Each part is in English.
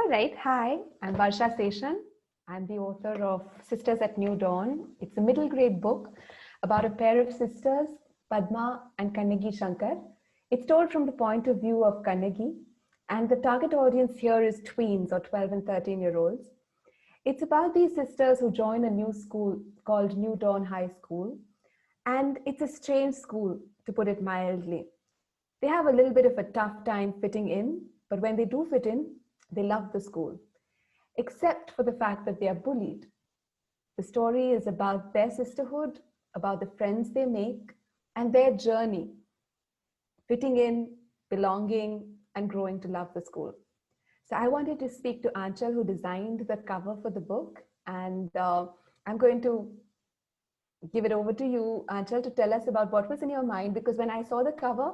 All right. Hi, I'm Varsha Seshan. I'm the author of Sisters at New Dawn. It's a middle grade book about a pair of sisters, Padma and Kannagi Shankar. It's told from the point of view of Kannagi, and the target audience here is tweens or 12 and 13-year-olds. It's about these sisters who join a new school called New Dawn High School, and it's a strange school, to put it mildly. They have a little bit of a tough time fitting in, but when they do fit in, they love the school, except for the fact that they are bullied. The story is about their sisterhood, about the friends they make, and their journey, fitting in, belonging, and growing to love the school. So I wanted to speak to Aanchal, who designed the cover for the book, and I'm going to give it over to you, Aanchal, to tell us about what was in your mind, because when I saw the cover,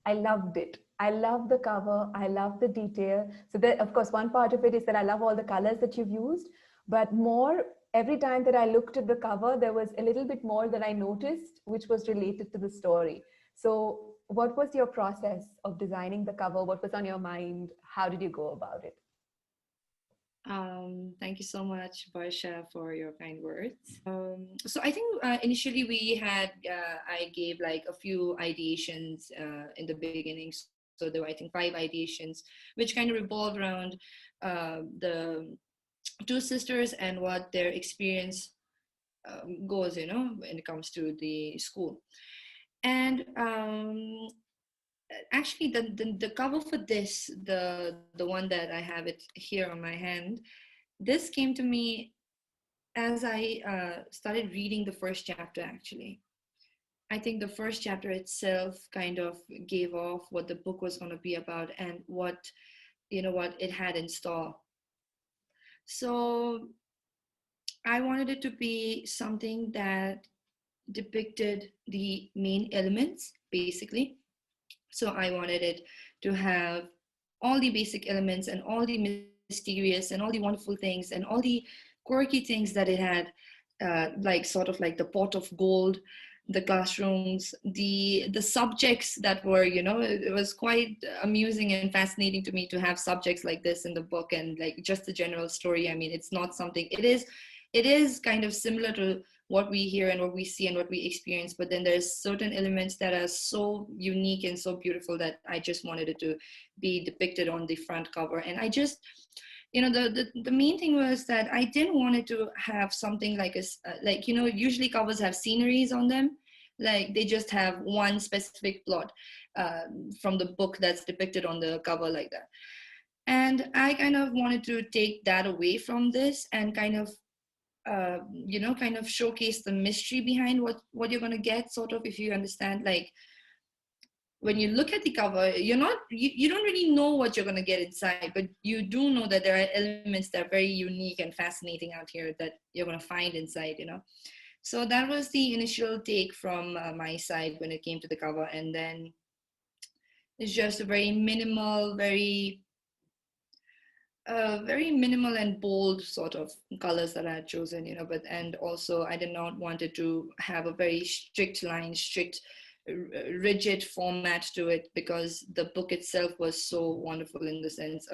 I loved it. I love the cover. I love the detail. So there, of course, one part of it is that I love all the colors that you've used, but more, every time that I looked at the cover, there was a little bit more that I noticed, which was related to the story. So what was your process of designing the cover? What was on your mind? How did you go about it? Thank you so much, Varsha, for your kind words. So I think initially I gave like a few ideations in the beginning. So there were, I think, 5 ideations, which kind of revolved around the two sisters and what their experience goes, when it comes to the school. And actually, the cover for this, the one that I have it here on my hand, this came to me as I started reading the first chapter. Actually, I think the first chapter itself kind of gave off what the book was going to be about and what it had in store. So I wanted it to be something that depicted the main elements, basically. So I wanted it to have all the basic elements and all the mysterious and all the wonderful things and all the quirky things that it had, like sort of like the pot of gold, the classrooms, the subjects that were, it was quite amusing and fascinating to me to have subjects like this in the book, and like just the general story. I mean, it's not something, it is kind of similar to what we hear and what we see and what we experience, but then there's certain elements that are so unique and so beautiful that I just wanted it to be depicted on the front cover. And I just, the main thing was that I didn't want it to have something like usually covers have sceneries on them, like they just have one specific plot from the book that's depicted on the cover like that. And I kind of wanted to take that away from this and kind of kind of showcase the mystery behind what you're going to get, sort of, if you understand. Like, when you look at the cover, you don't really know what you're going to get inside, but you do know that there are elements that are very unique and fascinating out here that you're going to find inside. So that was the initial take from my side when it came to the cover. And then it's just a very minimal and bold sort of colors that I had chosen, but, and also I did not want it to have a very strict, rigid format to it, because the book itself was so wonderful in the sense,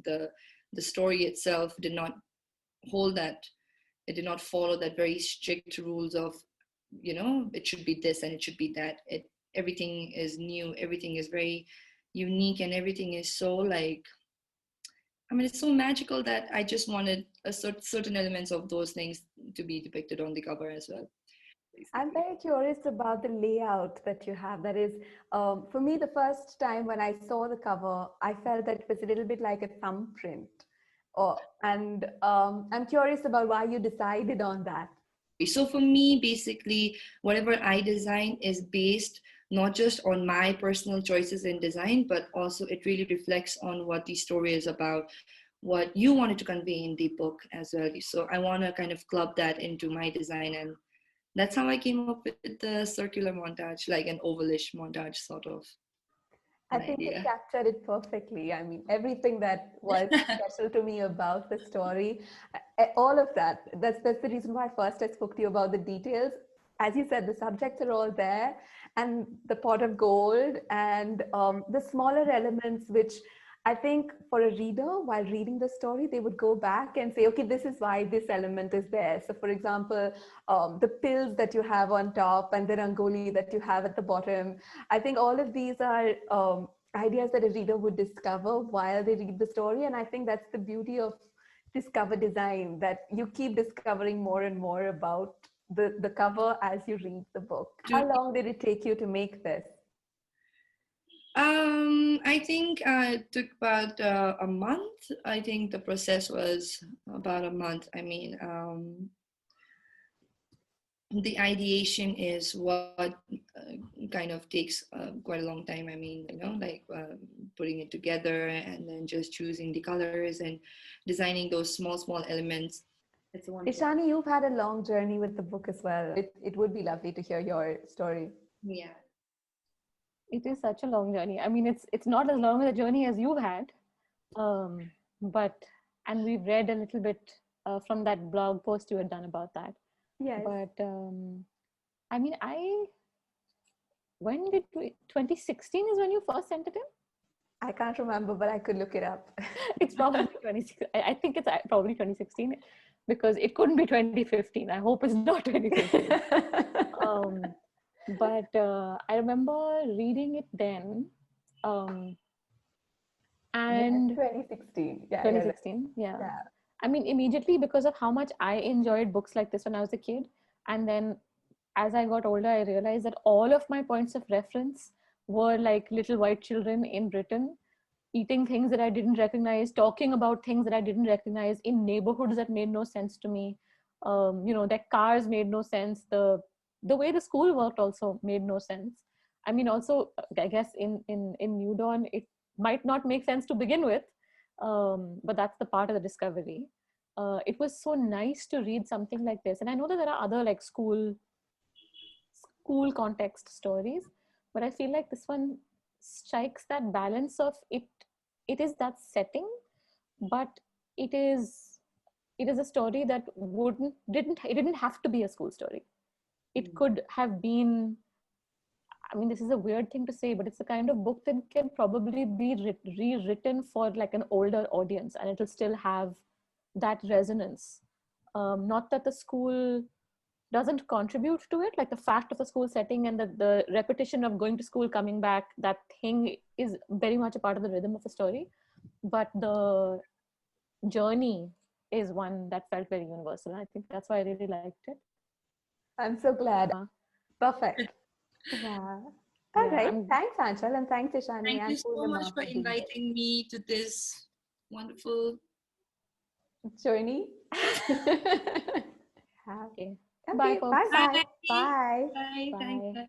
the story itself did not hold that, it did not follow that very strict rules of, it should be this and it should be that. Everything is new, everything is very unique, and everything is so like, I mean, it's so magical that I just wanted certain elements of those things to be depicted on the cover as well. I'm Basically. very curious about the layout that you have. That is, for me, the first time when I saw the cover, I felt that it was a little bit like a thumbprint. And I'm curious about why you decided on that. So for me, basically, whatever I design is based not just on my personal choices in design, but also it really reflects on what the story is about, what you wanted to convey in the book as well. So I want to kind of club that into my design, and that's how I came up with the circular montage, like an ovalish montage sort of an I think you idea. captured it perfectly. I mean, everything that was special to me about the story, all of that. That's the reason why first I spoke to you about the details. As you said, the subjects are all there, and the pot of gold, and the smaller elements, which I think for a reader, while reading the story, they would go back and say, okay, this is why this element is there. So, for example, the pills that you have on top and the rangoli that you have at the bottom, I think all of these are ideas that a reader would discover while they read the story. And I think that's the beauty of discover design, that you keep discovering more and more about the cover as you read the book. How long did it take you to make this? I think it took about a month. I think the process was about a month. I mean, the ideation is what kind of takes quite a long time. I mean, like putting it together and then just choosing the colors and designing those small elements. It's one. Ishani, you've had a long journey with the book as well. It would be lovely to hear your story. Yeah. It is such a long journey. I mean, it's not as long a journey as you've had, but and we've read a little bit from that blog post you had done about that. Yes. But I mean, when did 2016 is when you first sent it in? I can't remember, but I could look it up. It's probably 2016. I think it's probably 2016 because it couldn't be 2015. I hope it's not 2015. But I remember reading it then. And 2016. Yeah. 2016. Yeah. I mean, immediately because of how much I enjoyed books like this when I was a kid. And then as I got older, I realized that all of my points of reference were like little white children in Britain, eating things that I didn't recognize, talking about things that I didn't recognize in neighborhoods that made no sense to me. Their cars made no sense. The way the school worked also made no sense. I mean, also, I guess in New Dawn, it might not make sense to begin with, but that's the part of the discovery. It was so nice to read something like this. And I know that there are other like school context stories, but I feel like this one strikes that balance of it is that setting, but it is a story that didn't have to be a school story. It could have been, I mean, this is a weird thing to say, but it's the kind of book that can probably be rewritten for like an older audience and it'll still have that resonance. Not that the school doesn't contribute to it, like the fact of the school setting and the repetition of going to school, coming back, that thing is very much a part of the rhythm of the story. But the journey is one that felt very universal. I think that's why I really liked it. I'm so glad. Perfect. Yeah. All right. Thanks, Aanchal, and thanks, Ishani. Thank you so much for inviting me to this wonderful journey. Okay. Bye, folks. Bye. Bye. Bye.